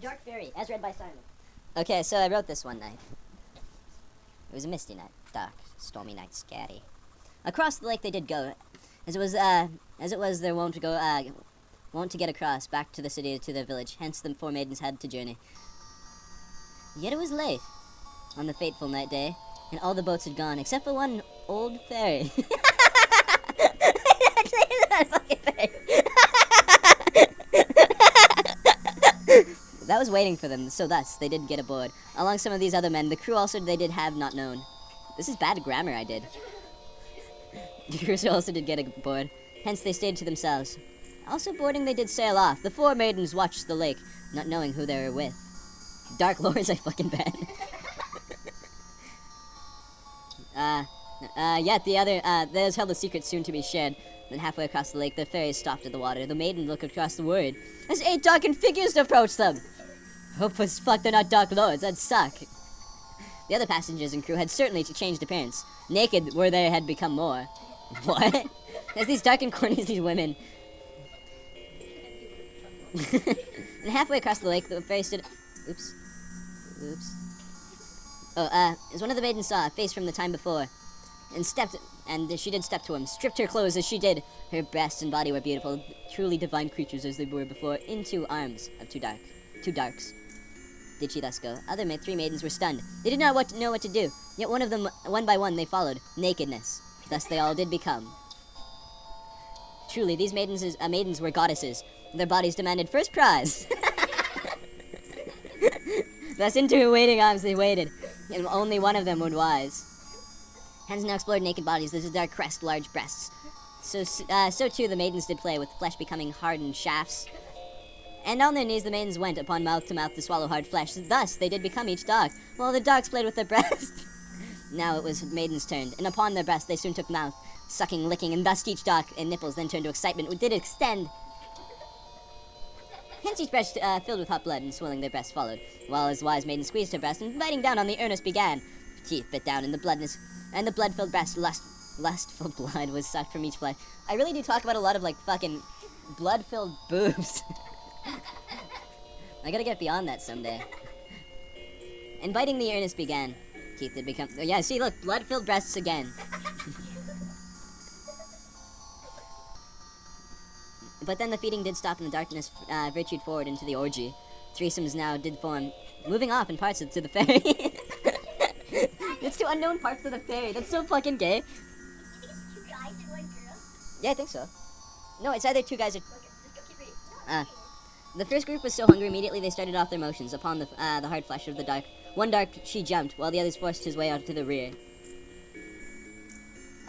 Dark Fairy, as read by Simon. Okay, so I wrote this one night. It was a misty night, dark, stormy night, scary. Across the lake they did go, as it was their wont to get across, back to the city, to their village. Hence the four maidens had to journey. Yet it was late, on the fateful night day, and all the boats had gone, except for one old fairy. Actually, it's not a fucking fairy. That was waiting for them, so thus they did get aboard. Along some of these other men, the crew also they did have not known. This is bad grammar I did. The crew also did get aboard, hence they stayed to themselves. Also boarding they did sail off. The four maidens watched the lake, not knowing who they were with. Dark lords, I fucking bet. Yet the other, those held a secret soon to be shared. Then halfway across the lake, the fairies stopped at the water. The maiden looked across the wood as 8 darkened figures approached them. Hope as fuck they're not dark lords, that'd suck. The other passengers and crew had certainly changed appearance. Naked where they had become more. What? As these darkened corners, these women. And halfway across the lake, the fairy stood. Oops. As one of the maidens saw a face from the time before, and she did step to him, stripped her clothes as she did. Her breasts and body were beautiful, truly divine creatures as they were before, into arms of two darks. Did she thus go? Other 3 maidens were stunned. They did not know what to do, yet one of them, one by one, they followed. Nakedness. Thus they all did become. Truly, these maidens were goddesses. Their bodies demanded first prize. Thus into her waiting arms they waited, and only one of them would wise. Hands now explored naked bodies. There's a dark crest, large breasts. So too the maidens did play, with flesh becoming hardened shafts. And on their knees the maidens went upon mouth to mouth to swallow hard flesh. Thus they did become each dog, while the dogs played with their breasts. Now it was maidens' turn, and upon their breasts they soon took mouth, sucking, licking, and thus each dog and nipples then turned to excitement, which did extend. Hence each breast filled with hot blood, and swelling their breasts followed, while his wise maiden squeezed her breast, and biting down on the earnest began. Teeth bit down in the bloodness, and the blood-filled breast, lustful blood was sucked from each flesh. I really do talk about a lot of, like, fucking blood-filled boobs. I gotta get beyond that someday. And biting the earnest began. Teeth did become... Oh, yeah, see, look, blood-filled breasts again. But then the feeding did stop and the darkness virtued forward into the orgy. Threesomes now did form, moving off in parts to the fairy. It's 2 unknown parts of the fairy. That's so fucking gay. You think it's 2 guys and 1 girl? Yeah, I think so. No, it's either 2 guys or... Just go keep reading. The first group was so hungry immediately they started off their motions upon the hard flesh of the dark. One dark she jumped, while the others forced his way out to the rear.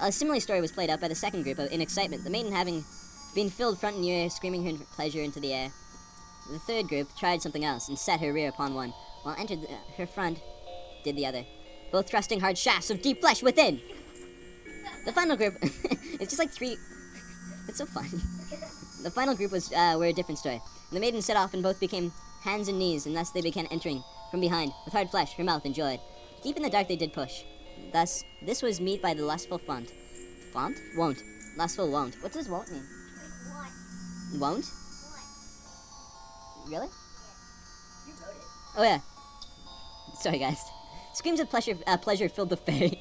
A similar story was played out by the second group in excitement, the maiden having been filled front and rear, screaming her pleasure into the air. The third group tried something else and set her rear upon one, while entered her front did the other, both thrusting hard shafts of deep flesh within. The final group, it's just like 3. It's so funny. The final group was were a different story. The maiden set off and both became hands and knees, and thus they began entering from behind, with hard flesh, her mouth enjoyed. Deep in the dark they did push. Thus, this was meet by the lustful font. Font? Won't. Lustful won't. What does won't mean? Like Won't? one. Really? Yeah. You wrote it. Oh yeah. Sorry guys. Screams of pleasure filled the fairy.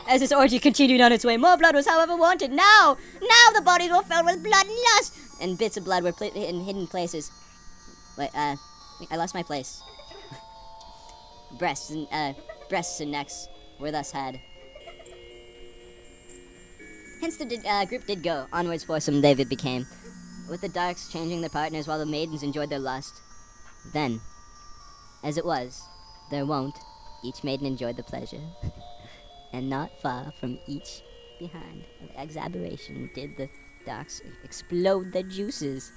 As this orgy continued on its way, more blood was however wanted. Now the bodies were filled with blood and lust, and bits of blood were in hidden places. Wait, I lost my place. Breasts and necks were thus had. Hence the group did go, onwards foursome they became, with the darks changing their partners while the maidens enjoyed their lust. Then, as it was, their wont, each maiden enjoyed the pleasure, and not far from each behind of exaberation did the darks explode their juices.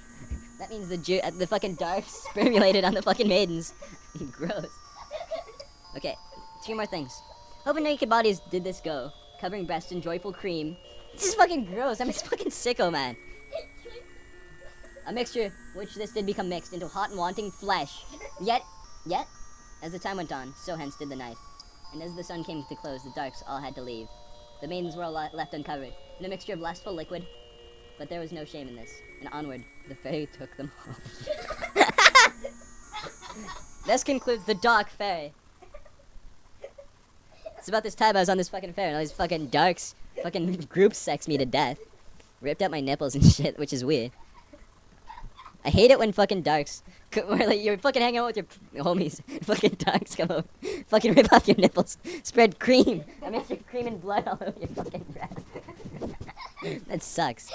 That means the fucking darks spermulated on the fucking maidens. Gross. Okay, 2 more things. Open naked bodies did this go, covering breasts in joyful cream. This is fucking gross. I'm a fucking sicko, man. A mixture which this did become mixed into hot and wanting flesh. Yet, as the time went on, so hence did the night. And as the sun came to close, the darks all had to leave. The maidens were all left uncovered, in a mixture of lustful liquid, But there was no shame in this. And onward, the fairy took them home. This concludes the dark fairy. It's about this time I was on this fucking ferry and all these fucking darks fucking group sex me to death. Ripped out my nipples and shit, which is weird. I hate it when fucking darks, where like you're fucking hanging out with your homies, fucking darks come over, fucking rip off your nipples, spread cream. I mix your cream and blood all over your fucking breath. That sucks.